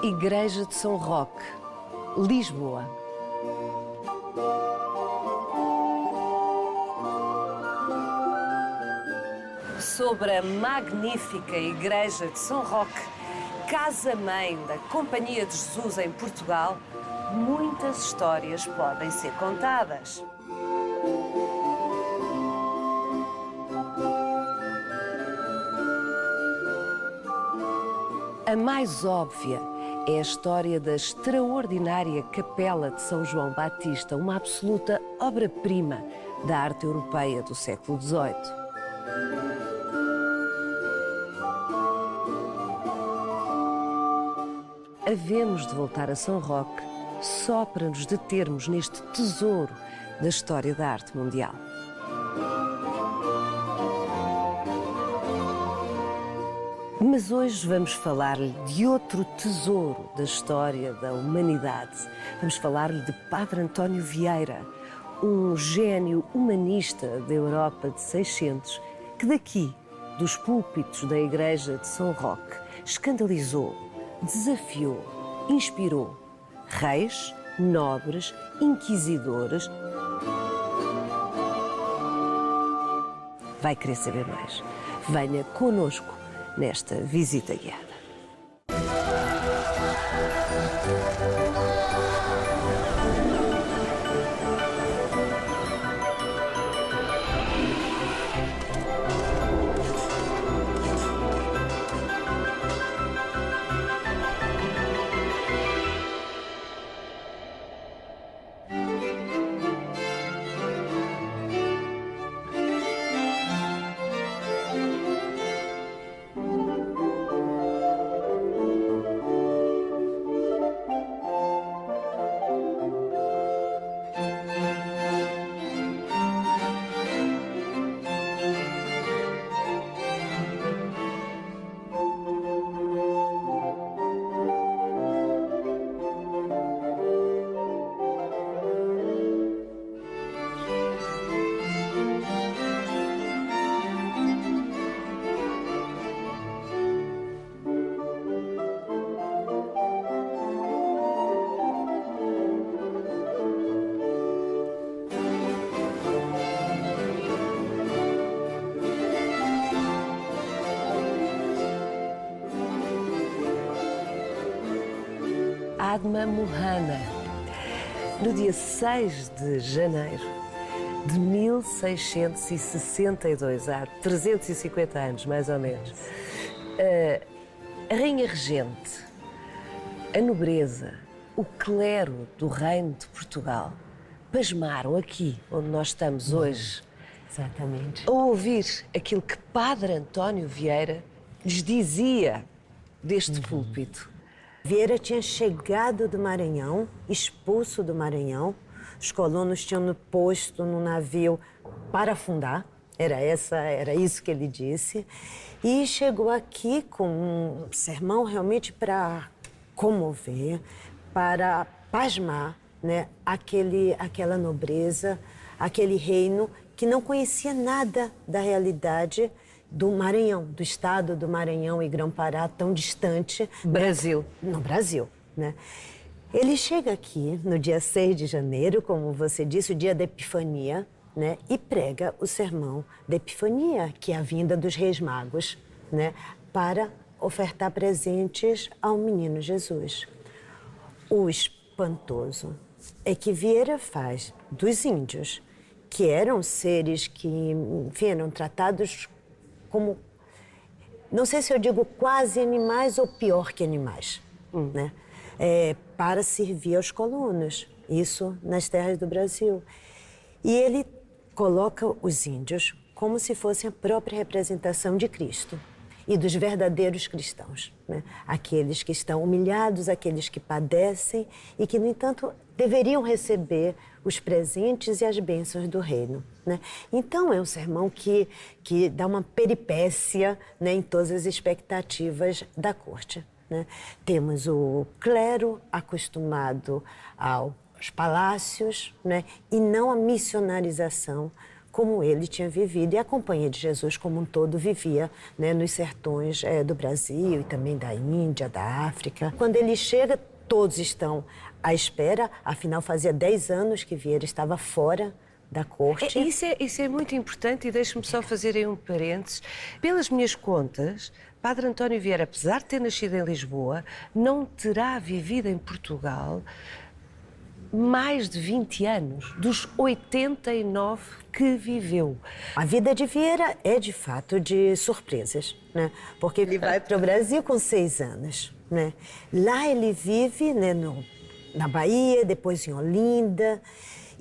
Igreja de São Roque, Lisboa. Sobre a magnífica Igreja de São Roque, casa-mãe da Companhia de Jesus em Portugal, muitas histórias podem ser contadas. A mais óbvia é a história da extraordinária Capela de São João Batista, uma absoluta obra-prima da arte europeia do século XVIII. Havemos de voltar a São Roque só para nos determos neste tesouro da história da arte mundial. Mas hoje vamos falar-lhe de outro tesouro da história da humanidade. Vamos falar-lhe de Padre António Vieira, um gênio humanista da Europa de 600, que daqui, dos púlpitos da Igreja de São Roque, escandalizou, desafiou, inspirou reis, nobres, inquisidores. Vai querer saber mais? Venha connosco nesta visita guiada. Adma Mohana, no dia 6 de janeiro de 1662, há 350 anos, mais ou menos, a Rainha Regente, a nobreza, o clero do Reino de Portugal pasmaram aqui, onde nós estamos hoje, Exatamente. a ouvir aquilo que Padre António Vieira lhes dizia deste púlpito. Vieira tinha chegado do Maranhão, expulso do Maranhão. Os colonos tinham posto no navio para afundar. Era isso que ele disse. E chegou aqui com um sermão realmente para comover, para pasmar, né, aquela nobreza, aquele reino que não conhecia nada da realidade do Maranhão, do estado do Maranhão e Grão-Pará, tão distante. Brasil. No Brasil, né? Ele chega aqui no dia 6 de janeiro, como você disse, o dia da Epifania, né? E prega o sermão da Epifania, que é a vinda dos Reis Magos, né? Para ofertar presentes ao menino Jesus. O espantoso é que Vieira faz dos índios, que eram seres que, enfim, eram tratados como, não sei se eu digo quase animais ou pior que animais, né? Para servir aos colonos, isso nas terras do Brasil. E ele coloca os índios como se fossem a própria representação de Cristo e dos verdadeiros cristãos, né? Aqueles que estão humilhados, aqueles que padecem e que, no entanto, deveriam receber os presentes e as bênçãos do reino, né? Então, é um sermão que dá uma peripécia, né, em todas as expectativas da corte, né? Temos o clero acostumado aos palácios, né, e não à missionarização, como ele tinha vivido, e a Companhia de Jesus como um todo vivia, né, nos sertões do Brasil e também da Índia, da África. Quando ele chega, todos estão à espera, afinal fazia 10 anos que Vieira estava fora da corte. Isso é muito importante e deixe-me só fazer aí um parênteses. Pelas minhas contas, Padre António Vieira, apesar de ter nascido em Lisboa, não terá vivido em Portugal mais de 20 anos, dos 89 que viveu. A vida de Vieira é, de fato, de surpresas, né? Porque ele vai para o Brasil com 6 anos, né? Lá ele vive, né, na Bahia, depois em Olinda.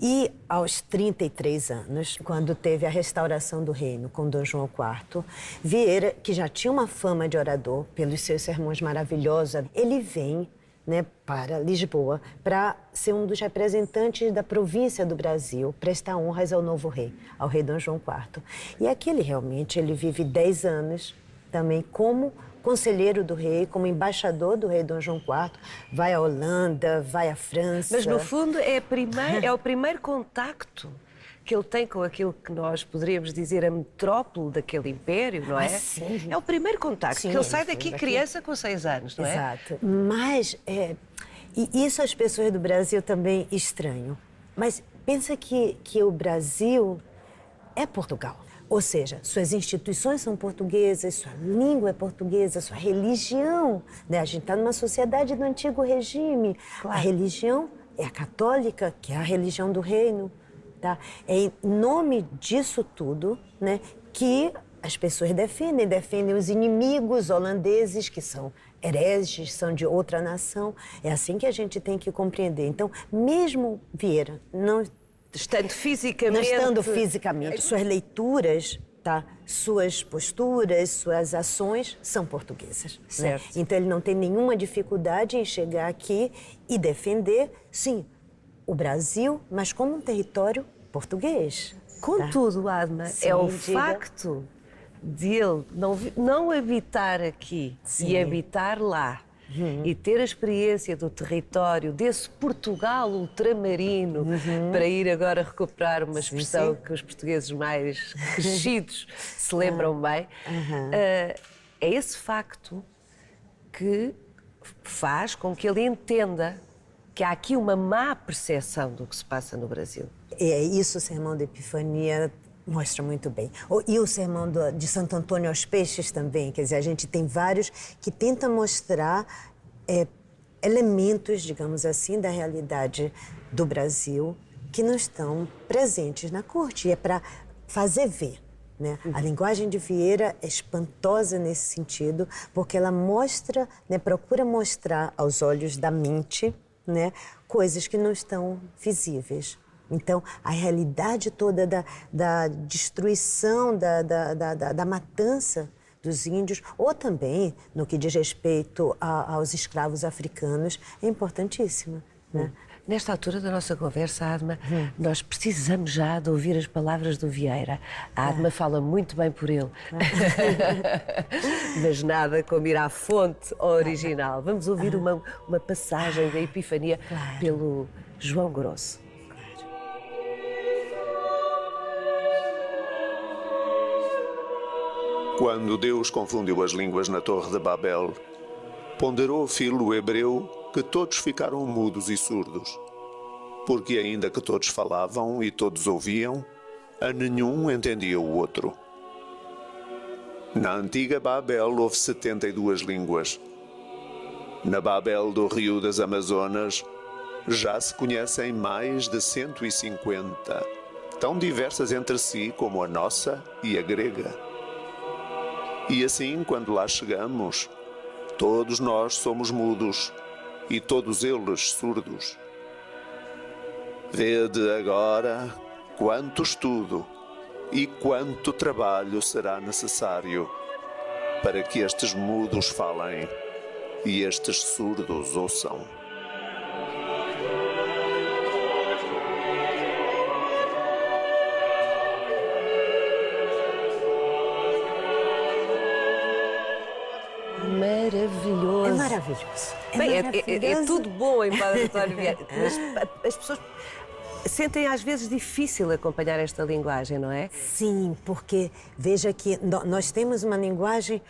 E aos 33 anos, quando teve a restauração do reino com Dom João IV, Vieira, que já tinha uma fama de orador pelos seus sermões maravilhosos, ele vem, né, para Lisboa para ser um dos representantes da província do Brasil, prestar honras ao novo rei, ao rei Dom João IV. E aqui ele vive 10 anos também como conselheiro do rei, como embaixador do rei Dom João IV, vai à Holanda, vai à França. Mas, no fundo, é o primeiro contacto que ele tem com aquilo que nós poderíamos dizer a metrópole daquele império, não é? Sim. É o primeiro contacto, Sim, que ele sai daqui criança com 6 anos, não é? Exato. Mas, e isso as pessoas do Brasil também estranham. Mas pensa que o Brasil é Portugal. Ou seja, suas instituições são portuguesas, sua língua é portuguesa, sua religião, né? A gente está numa sociedade do antigo regime. Claro. A religião é a católica, que é a religião do reino. Tá? É em nome disso tudo, né, que as pessoas defendem os inimigos holandeses, que são hereges, são de outra nação. É assim que a gente tem que compreender. Então, mesmo Vieira não estando fisicamente, suas leituras, tá? Suas posturas, suas ações são portuguesas. Certo. Né? Então ele não tem nenhuma dificuldade em chegar aqui e defender, sim, o Brasil, mas como um território português. Contudo, Adma, Sim, é o diga. facto de ele não habitar aqui e habitar lá. E ter a experiência do território, desse Portugal ultramarino, para ir agora recuperar uma expressão que os portugueses mais crescidos se lembram bem, é esse facto que faz com que ele entenda que há aqui uma má percepção do que se passa no Brasil. É isso, o Sermão da Epifania mostra muito bem. E o Sermão de Santo Antônio aos Peixes também, quer dizer, a gente tem vários que tentam mostrar elementos, digamos assim, da realidade do Brasil que não estão presentes na corte. E é para fazer ver. Né? A linguagem de Vieira é espantosa nesse sentido, porque ela mostra, né, procura mostrar aos olhos da mente, né, coisas que não estão visíveis. Então, a realidade toda da destruição, da matança dos índios, ou também no que diz respeito aos escravos africanos, é importantíssima. Né? Nesta altura da nossa conversa, Adma, nós precisamos já de ouvir as palavras do Vieira. A Adma fala muito bem por ele. Mas nada como ir à fonte original. Vamos ouvir uma passagem da Epifania pelo João Grosso. Quando Deus confundiu as línguas na Torre de Babel, ponderou Filo hebreu que todos ficaram mudos e surdos, porque ainda que todos falavam e todos ouviam, a nenhum entendia o outro. Na antiga Babel houve 72 línguas. Na Babel do Rio das Amazonas já se conhecem mais de 150, tão diversas entre si como a nossa e a grega. E assim, quando lá chegamos, todos nós somos mudos e todos eles surdos. Vede agora quanto estudo e quanto trabalho será necessário para que estes mudos falem e estes surdos ouçam. Maravilhoso. É maravilhoso. Bem, é tudo bom em Padre António Vieira, mas as pessoas Sentem às vezes difícil acompanhar esta linguagem, não é? Sim, porque veja que nós temos uma linguagem,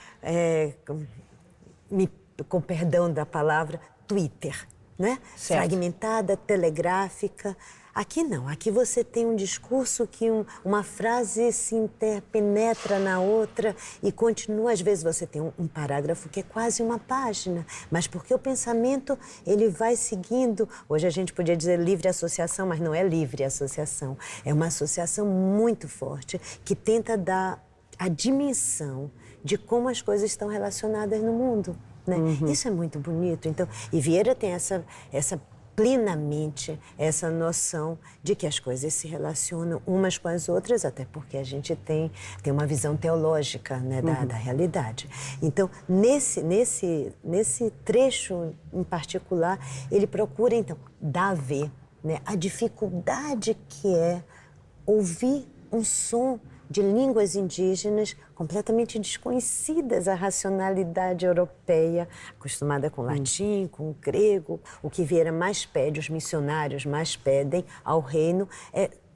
com perdão da palavra, Twitter, né? Certo. Fragmentada, telegráfica. Aqui não, aqui você tem um discurso que uma frase se interpenetra na outra e continua. Às vezes você tem um parágrafo que é quase uma página, mas porque o pensamento ele vai seguindo. Hoje a gente podia dizer livre associação, mas não é livre associação. É uma associação muito forte que tenta dar a dimensão de como as coisas estão relacionadas no mundo, né? Isso é muito bonito. Então, e Vieira tem essa plenamente essa noção de que as coisas se relacionam umas com as outras, até porque a gente tem uma visão teológica, né, da realidade. Então, nesse trecho em particular, ele procura, então, dar a ver, né, a dificuldade que é ouvir um som de línguas indígenas completamente desconhecidas à racionalidade europeia, acostumada com latim, com grego. O que Vieira mais pede, os missionários mais pedem ao reino,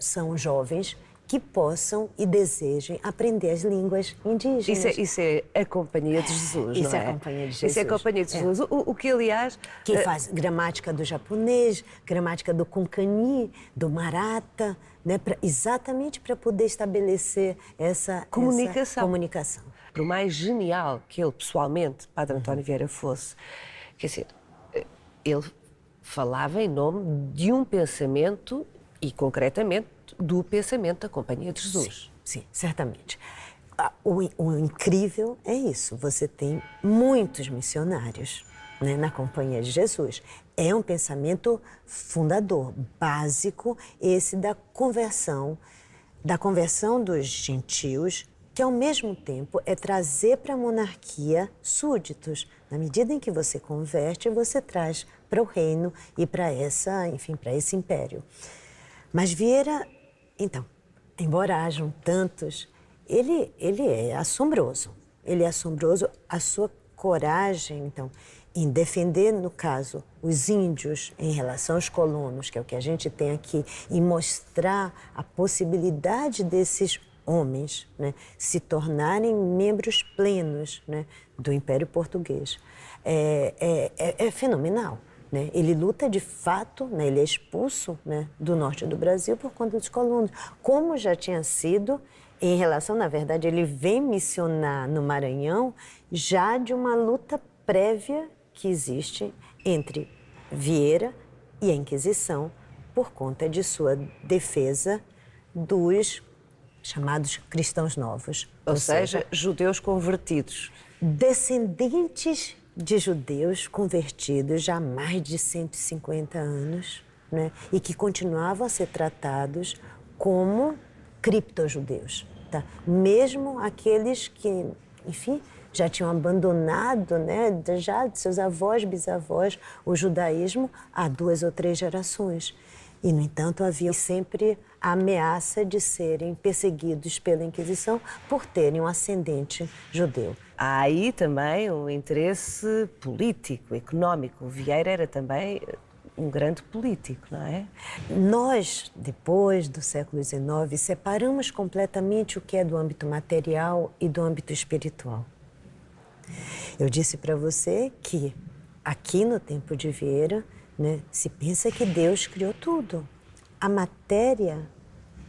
são jovens que possam e desejem aprender as línguas indígenas. Isso é a Companhia de Jesus, não é? Isso é a Companhia de Jesus. Isso é a Companhia de Jesus. O que, aliás... Que faz gramática do japonês, gramática do konkani, do maratha, né, exatamente para poder estabelecer essa comunicação. Por mais genial que ele, pessoalmente, Padre António Vieira, fosse, quer dizer, ele falava em nome de um pensamento e, concretamente, do pensamento da Companhia de Jesus. Sim, certamente. O incrível é isso, você tem muitos missionários, né, na Companhia de Jesus. É um pensamento fundador, básico, esse da conversão dos gentios, que ao mesmo tempo é trazer para a monarquia súditos. Na medida em que você converte, você traz para o reino e para esse império. Mas Vieira, então, embora hajam tantos, ele é assombroso. Ele é assombroso, a sua coragem, então, em defender, no caso, os índios em relação aos colonos, que é o que a gente tem aqui, e mostrar a possibilidade desses homens, né, se tornarem membros plenos, né, do Império Português. É fenomenal. Né? Ele luta de fato, né? Ele é expulso, né, do norte do Brasil por conta dos colonos, como já tinha sido em relação, na verdade, ele vem missionar no Maranhão já de uma luta prévia que existe entre Vieira e a Inquisição por conta de sua defesa dos chamados cristãos novos. Ou seja, judeus convertidos. Descendentes de judeus convertidos já há mais de 150 anos, né? E que continuavam a ser tratados como criptojudeus, tá? Mesmo aqueles que, enfim, já tinham abandonado, né, já de seus avós, bisavós, o judaísmo há 2 ou 3 gerações. E, no entanto, havia sempre a ameaça de serem perseguidos pela Inquisição por terem um ascendente judeu. Há aí também um interesse político, económico. O Vieira era também um grande político, não é? Nós, depois do século XIX, separamos completamente o que é do âmbito material e do âmbito espiritual. Eu disse para você que aqui no tempo de Vieira, né, se pensa que Deus criou tudo. A matéria,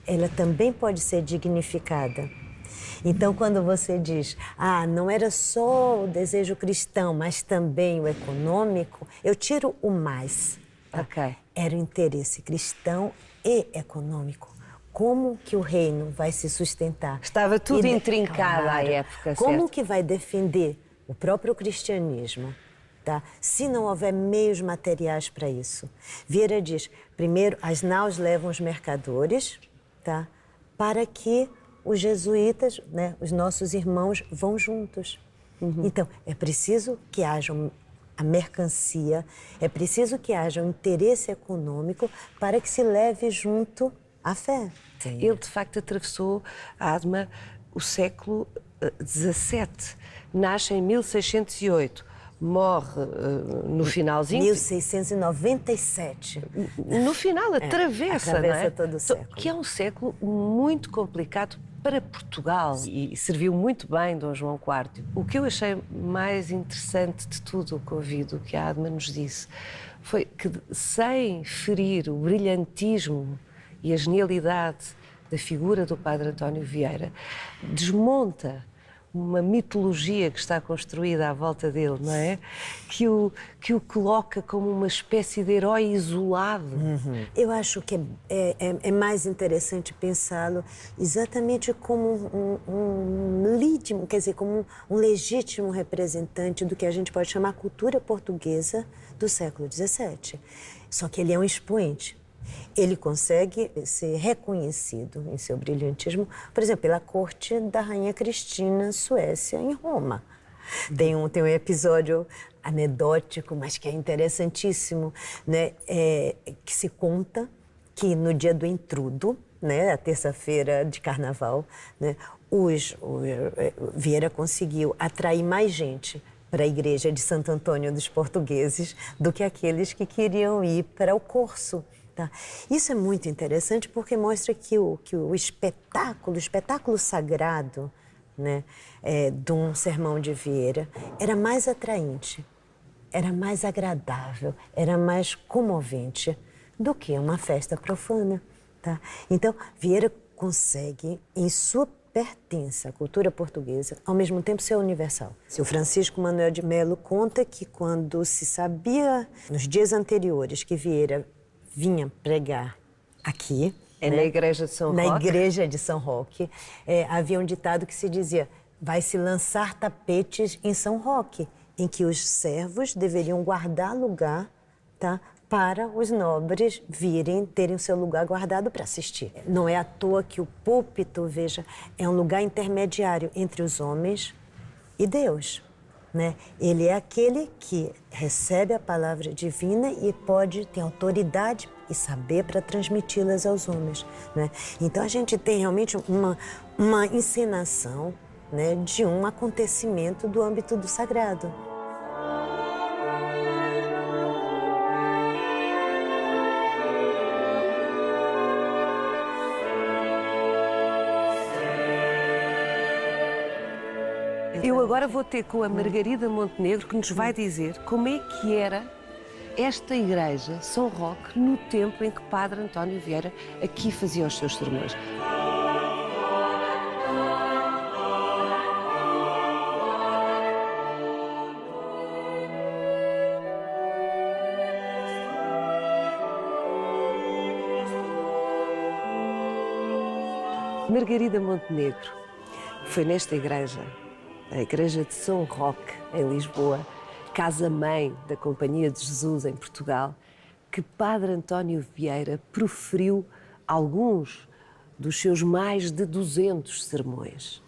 ela também pode ser dignificada. Então, quando você diz, não era só o desejo cristão, mas também o econômico, eu tiro o mais. Tá? Ok. Era o interesse cristão e econômico. Como que o reino vai se sustentar? Estava tudo intrincado à época, Como certo? que vai defender o próprio cristianismo, tá? Se não houver meios materiais para isso? Vieira diz, primeiro, as naus levam os mercadores, tá? Para que os jesuítas, né, os nossos irmãos, vão juntos. Então, é preciso que haja a mercancia, é preciso que haja um interesse econômico para que se leve junto a fé. Ele, de facto, atravessou, Adma, o século XVII. Nasce em 1608. morre no finalzinho. 1697. No final, atravessa, não é? todo o século. Que é um século muito complicado para Portugal e serviu muito bem Dom João IV. O que eu achei mais interessante de tudo o que ouvi, do que a Adma nos disse, foi que, sem ferir o brilhantismo e a genialidade da figura do Padre António Vieira, desmonta uma mitologia que está construída à volta dele, não é? Que o coloca como uma espécie de herói isolado. Eu acho que é mais interessante pensá-lo exatamente como quer dizer, como um legítimo representante do que a gente pode chamar cultura portuguesa do século XVII. Só que ele é um expoente. Ele consegue ser reconhecido em seu brilhantismo, por exemplo, pela corte da Rainha Cristina, Suécia, em Roma. Tem um episódio anedótico, mas que é interessantíssimo, né? Que se conta que no dia do intrudo, né, a terça-feira de carnaval, né, Vieira conseguiu atrair mais gente para a igreja de Santo Antônio dos Portugueses do que aqueles que queriam ir para o Corso. Tá? Isso é muito interessante porque mostra que o espetáculo sagrado, né, de um sermão de Vieira era mais atraente, era mais agradável, era mais comovente do que uma festa profana. Tá? Então, Vieira consegue, em sua pertença à cultura portuguesa, ao mesmo tempo ser universal. O Francisco Manuel de Melo conta que quando se sabia, nos dias anteriores, que Vieira vinha pregar aqui, né? Na igreja de São Roque. Na igreja de São Roque, havia um ditado que se dizia: vai se lançar tapetes em São Roque, em que os servos deveriam guardar lugar, tá, para os nobres terem o seu lugar guardado para assistir. Não é à toa que o púlpito, veja, é um lugar intermediário entre os homens e Deus. Né? Ele é aquele que recebe a palavra divina e pode ter autoridade e saber para transmiti-las aos homens. Né? Então a gente tem realmente uma encenação, né, de um acontecimento do âmbito do sagrado. Eu agora vou ter com a Margarida Montenegro, que nos vai dizer como é que era esta igreja, São Roque, no tempo em que Padre António Vieira aqui fazia os seus sermões. Margarida Montenegro foi nesta igreja, a Igreja de São Roque, em Lisboa, casa-mãe da Companhia de Jesus em Portugal, que Padre António Vieira proferiu alguns dos seus mais de 200 sermões.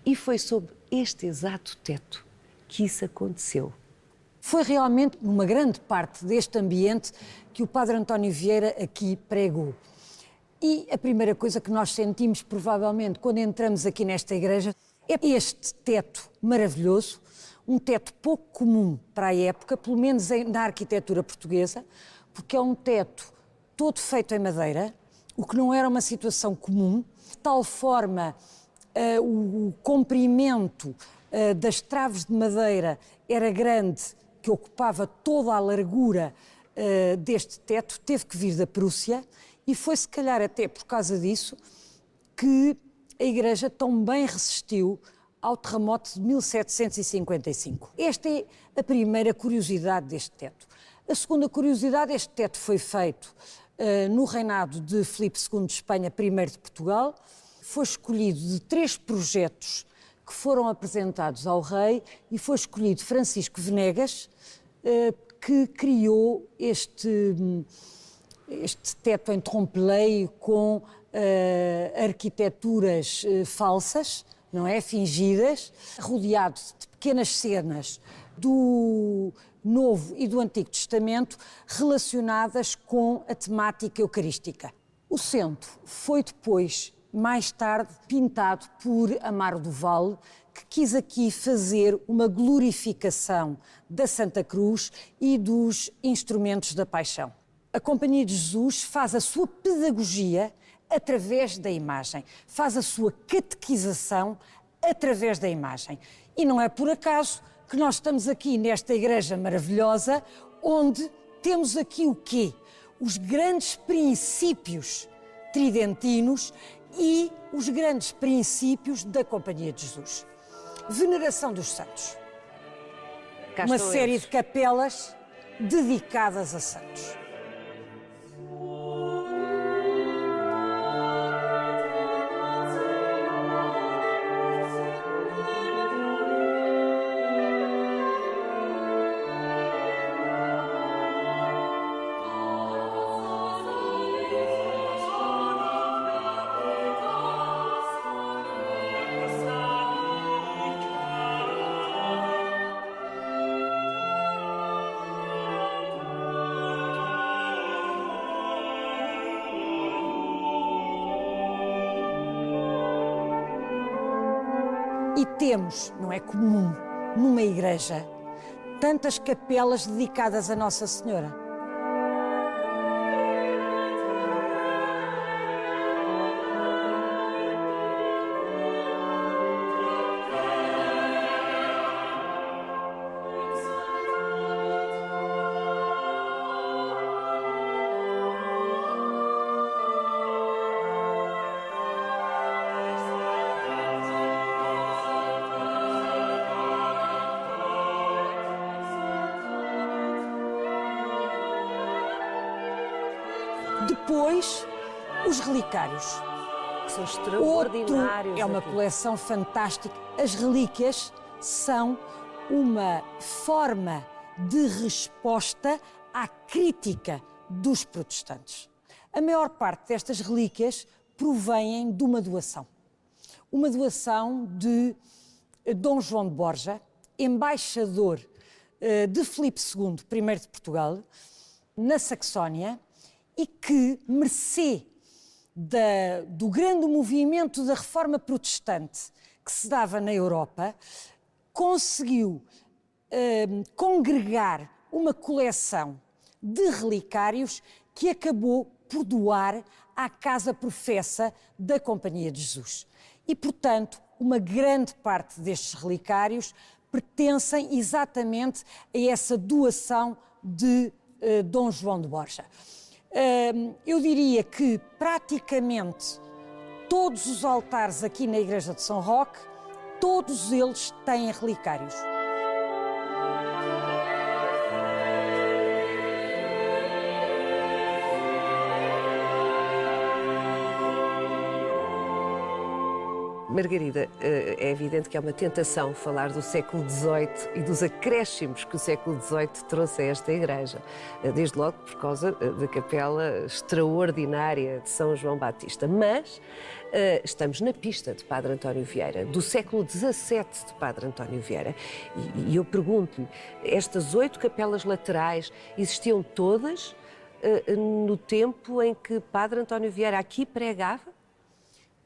E foi sob este exato teto que isso aconteceu. Foi realmente numa grande parte deste ambiente que o Padre António Vieira aqui pregou. E a primeira coisa que nós sentimos, provavelmente, quando entramos aqui nesta igreja, é este teto maravilhoso, um teto pouco comum para a época, pelo menos na arquitetura portuguesa, porque é um teto todo feito em madeira, o que não era uma situação comum, de tal forma o comprimento das traves de madeira era grande, que ocupava toda a largura deste teto, teve que vir da Prússia, e foi se calhar até por causa disso que a igreja tão bem resistiu ao terremoto de 1755. Esta é a primeira curiosidade deste teto. A segunda curiosidade, este teto foi feito no reinado de Filipe II de Espanha, primeiro de Portugal. Foi escolhido de 3 projetos que foram apresentados ao rei e foi escolhido Francisco Venegas, que criou este teto em trompe-l'œil com arquiteturas falsas, não é? Fingidas, rodeado de pequenas cenas do Novo e do Antigo Testamento relacionadas com a temática eucarística. O centro foi depois mais tarde pintado por Amaro do Val, que quis aqui fazer uma glorificação da Santa Cruz e dos instrumentos da Paixão. A Companhia de Jesus faz a sua pedagogia através da imagem, faz a sua catequização através da imagem. E não é por acaso que nós estamos aqui nesta igreja maravilhosa, onde temos aqui o quê? Os grandes princípios tridentinos e os grandes princípios da Companhia de Jesus. Veneração dos santos. Cá Uma estão série eles. de capelas dedicadas a santos. E temos, não é comum, numa igreja, tantas capelas dedicadas a Nossa Senhora. Depois, os relicários. Que são Outro extraordinários. é uma aqui. coleção fantástica. As relíquias são uma forma de resposta à crítica dos protestantes. A maior parte destas relíquias provêm de uma doação. Uma doação de Dom João de Borja, embaixador de Filipe II, primeiro de Portugal, na Saxónia, e que, mercê do grande movimento da reforma protestante que se dava na Europa, conseguiu congregar uma coleção de relicários que acabou por doar à Casa Professa da Companhia de Jesus. E, portanto, uma grande parte destes relicários pertencem exatamente a essa doação de Dom João de Borja. Eu diria que praticamente todos os altares aqui na Igreja de São Roque, todos eles têm relicários. Margarida, é evidente que é uma tentação falar do século XVIII e dos acréscimos que o século XVIII trouxe a esta igreja, desde logo por causa da capela extraordinária de São João Batista. Mas estamos na pista de Padre António Vieira, do século XVII de Padre António Vieira. E eu pergunto-lhe, estas 8 capelas laterais existiam todas no tempo em que Padre António Vieira aqui pregava?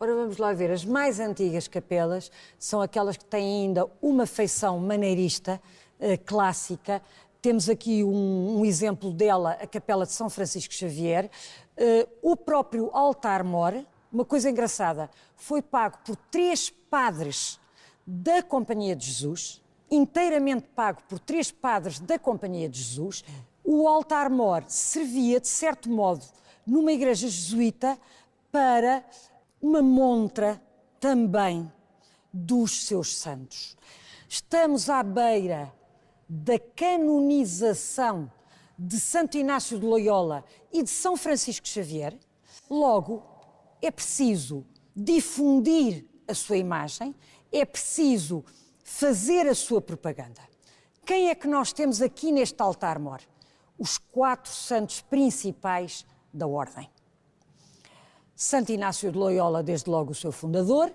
Ora, vamos lá ver. As mais antigas capelas são aquelas que têm ainda uma feição maneirista, clássica. Temos aqui um exemplo dela, a Capela de São Francisco Xavier. O próprio altar-mor, uma coisa engraçada, foi pago por 3 padres da Companhia de Jesus, inteiramente pago por 3 padres da Companhia de Jesus. O altar-mor servia, de certo modo, numa igreja jesuíta para uma montra também dos seus santos. Estamos à beira da canonização de Santo Inácio de Loyola e de São Francisco Xavier. Logo, é preciso difundir a sua imagem, é preciso fazer a sua propaganda. Quem é que nós temos aqui neste altar-mor? Os 4 santos principais da Ordem. Santo Inácio de Loyola, desde logo o seu fundador,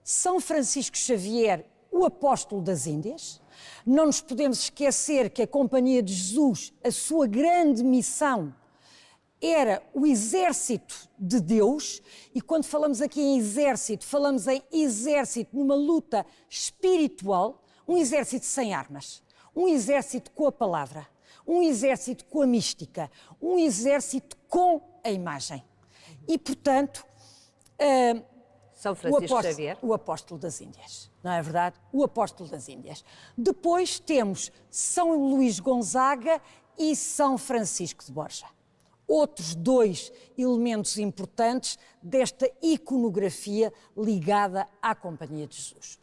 São Francisco Xavier, o apóstolo das Índias. Não nos podemos esquecer que a Companhia de Jesus, a sua grande missão era o exército de Deus, e quando falamos aqui em exército, falamos em exército numa luta espiritual, um exército sem armas, um exército com a palavra, um exército com a mística, um exército com a imagem. E, portanto, São Francisco Xavier. o apóstolo das Índias, não é verdade? O apóstolo das Índias. Depois temos São Luís Gonzaga e São Francisco de Borja. Outros dois elementos importantes desta iconografia ligada à Companhia de Jesus.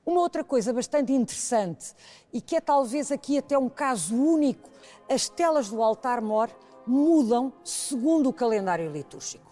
Uma outra coisa bastante interessante, e que é talvez aqui até um caso único, as telas do altar-mor mudam segundo o calendário litúrgico.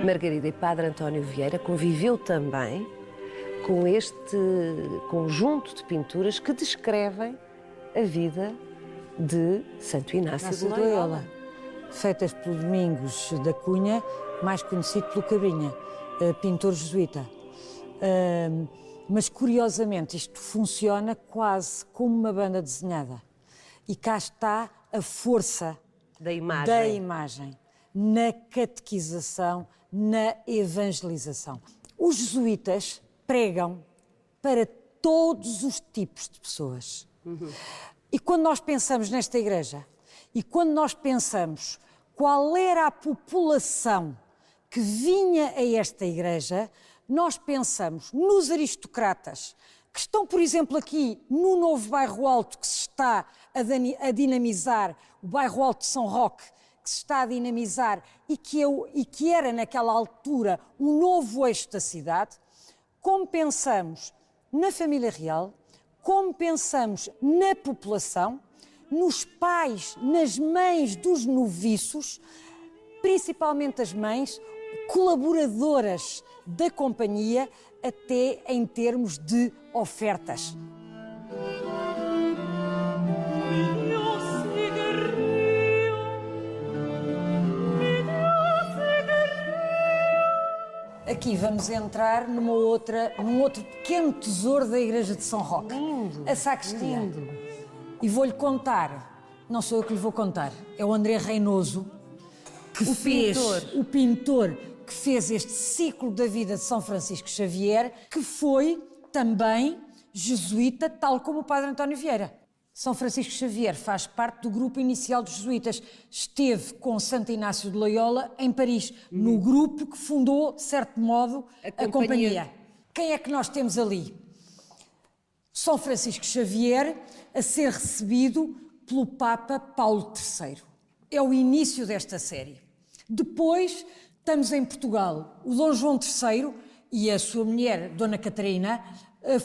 Margarida e Padre António Vieira conviveu também com este conjunto de pinturas que descrevem a vida de Santo Inácio de Loyola. Feitas por Domingos da Cunha, mais conhecido pelo Cabrinha, pintor jesuíta. Mas, curiosamente, isto funciona quase como uma banda desenhada. E cá está a força Da imagem. Na catequização, na evangelização. Os jesuítas pregam para todos os tipos de pessoas. E quando nós pensamos nesta igreja, e quando nós pensamos qual era a população que vinha a esta igreja, nós pensamos nos aristocratas, que estão, por exemplo, aqui no novo Bairro Alto, que se está a dinamizar, o Bairro Alto de São Roque, que se está a dinamizar e que era naquela altura um novo eixo da cidade, como pensamos na família real, como pensamos na população, nos pais, nas mães dos noviços, principalmente as mães, colaboradoras da companhia, até em termos de ofertas. Aqui vamos entrar num outro pequeno tesouro da Igreja de São Roque, a sacristia. Lindo. E vou-lhe contar, não sou eu que lhe vou contar, é o André Reinoso, que o pintor que fez este ciclo da vida de São Francisco Xavier, que foi também jesuíta, tal como o Padre António Vieira. São Francisco Xavier faz parte do grupo inicial dos jesuítas. Esteve com Santo Inácio de Loyola em Paris, no grupo que fundou, de certo modo, a companhia. Quem é que nós temos ali? São Francisco Xavier a ser recebido pelo Papa Paulo III. É o início desta série. Depois, estamos em Portugal. O Dom João III e a sua mulher, Dona Catarina,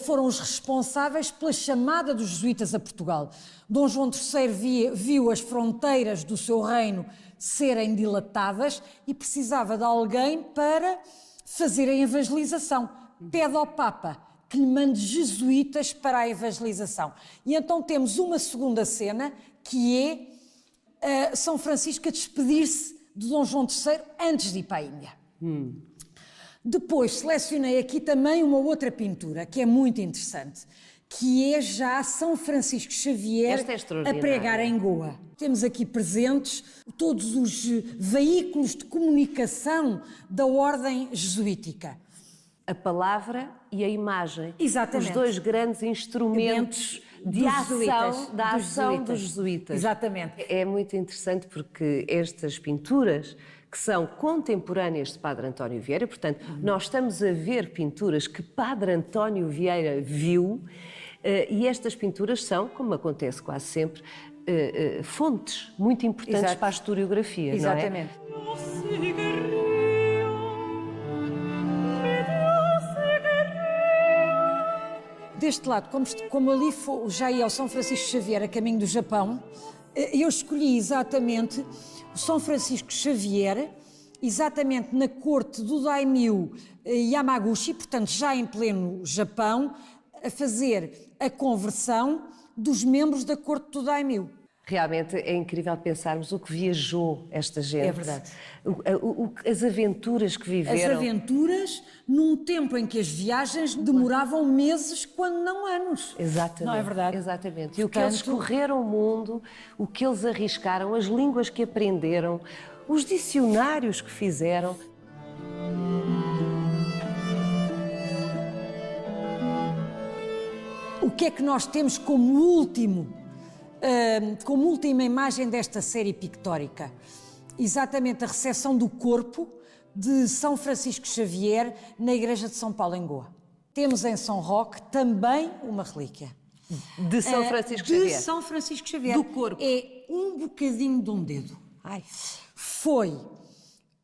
foram os responsáveis pela chamada dos jesuítas a Portugal. Dom João III viu as fronteiras do seu reino serem dilatadas e precisava de alguém para fazer a evangelização. Pede ao Papa que lhe mande jesuítas para a evangelização. E então temos uma segunda cena, que é São Francisco a despedir-se de Dom João III antes de ir para a Índia. Depois selecionei aqui também uma outra pintura que é muito interessante, que é já São Francisco Xavier a pregar em Goa. Temos aqui presentes todos os veículos de comunicação da ordem jesuítica. A palavra e a imagem. Exatamente. Os dois grandes instrumentos de ação dos jesuítas. Exatamente. É muito interessante porque estas pinturas, que são contemporâneas de Padre António Vieira, portanto, nós estamos a ver pinturas que Padre António Vieira viu, e estas pinturas são, como acontece quase sempre, fontes muito importantes para a historiografia, exatamente. Não é? deste lado, como ali já ia ao São Francisco Xavier a caminho do Japão, eu escolhi exatamente o São Francisco Xavier, exatamente na corte do Daimyo Yamaguchi, portanto já em pleno Japão, a fazer a conversão dos membros da corte do Daimyo. Realmente é incrível pensarmos o que viajou esta gente. É verdade. As aventuras que viveram. As aventuras num tempo em que as viagens demoravam meses, quando não anos. Exatamente. Não é verdade? Exatamente. E o que eles correram o mundo, o que eles arriscaram, as línguas que aprenderam, os dicionários que fizeram. O que é que nós temos como última imagem desta série pictórica? Exatamente a recepção do corpo de São Francisco Xavier na Igreja de São Paulo, em Goa. Temos em São Roque também uma relíquia. De São Francisco Xavier? De São Francisco Xavier. Do corpo? É um bocadinho de um dedo. Ai. Foi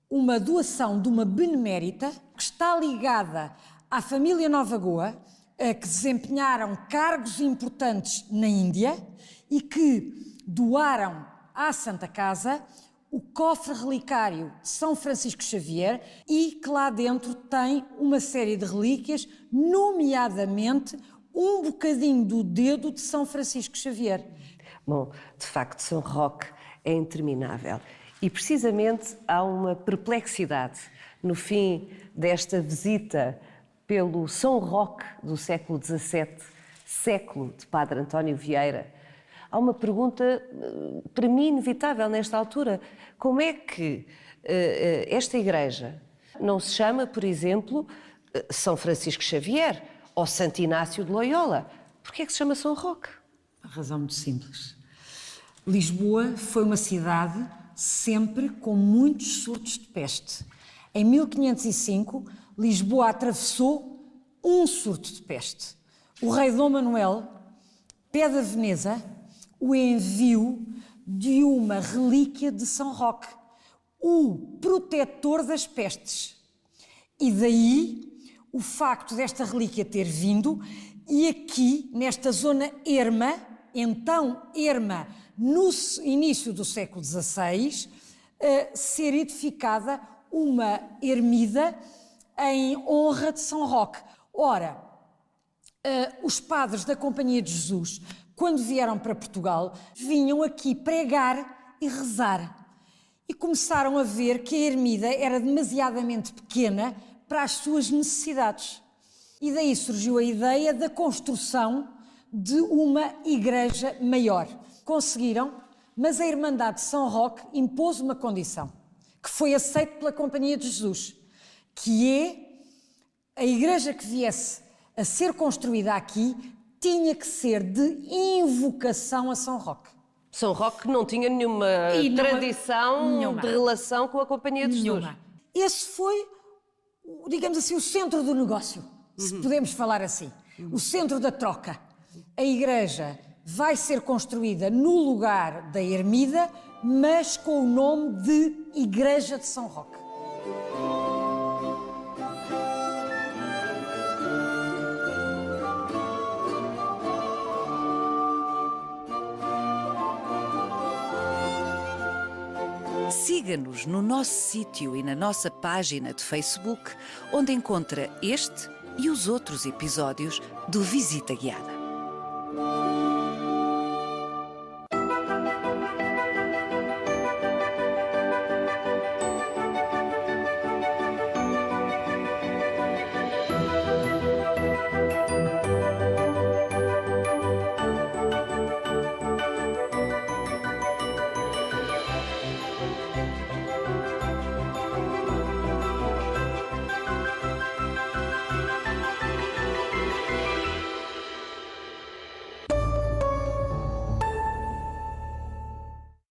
uma doação de uma benemérita que está ligada à família Nova Goa, que desempenharam cargos importantes na Índia e que doaram à Santa Casa o cofre relicário de São Francisco Xavier e que lá dentro tem uma série de relíquias, nomeadamente um bocadinho do dedo de São Francisco Xavier. Bom, de facto, São Roque é interminável. E precisamente há uma perplexidade no fim desta visita pelo São Roque do século XVII, século de Padre António Vieira. Há uma pergunta, para mim, inevitável nesta altura. Como é que esta igreja não se chama, por exemplo, São Francisco Xavier ou Santo Inácio de Loyola? Porquê é que se chama São Roque? A razão muito simples. Lisboa foi uma cidade sempre com muitos surtos de peste. Em 1505, Lisboa atravessou um surto de peste. O rei Dom Manuel pede a Veneza o envio de uma relíquia de São Roque, o protetor das pestes. E daí o facto desta relíquia ter vindo e aqui, nesta zona erma, então erma, no início do século XVI, ser edificada uma ermida em honra de São Roque. Ora, os padres da Companhia de Jesus, quando vieram para Portugal, vinham aqui pregar e rezar. E começaram a ver que a ermida era demasiadamente pequena para as suas necessidades. E daí surgiu a ideia da construção de uma igreja maior. Conseguiram, mas a Irmandade de São Roque impôs uma condição, que foi aceita pela Companhia de Jesus, que é a igreja que viesse a ser construída aqui tinha que ser de invocação a São Roque. São Roque não tinha nenhuma tradição de relação com a Companhia de Jesus. Esse foi, digamos assim, o centro do negócio, se podemos falar assim. O centro da troca. A igreja vai ser construída no lugar da ermida, mas com o nome de Igreja de São Roque. Siga-nos no nosso sítio e na nossa página de Facebook, onde encontra este e os outros episódios do Visita Guiada.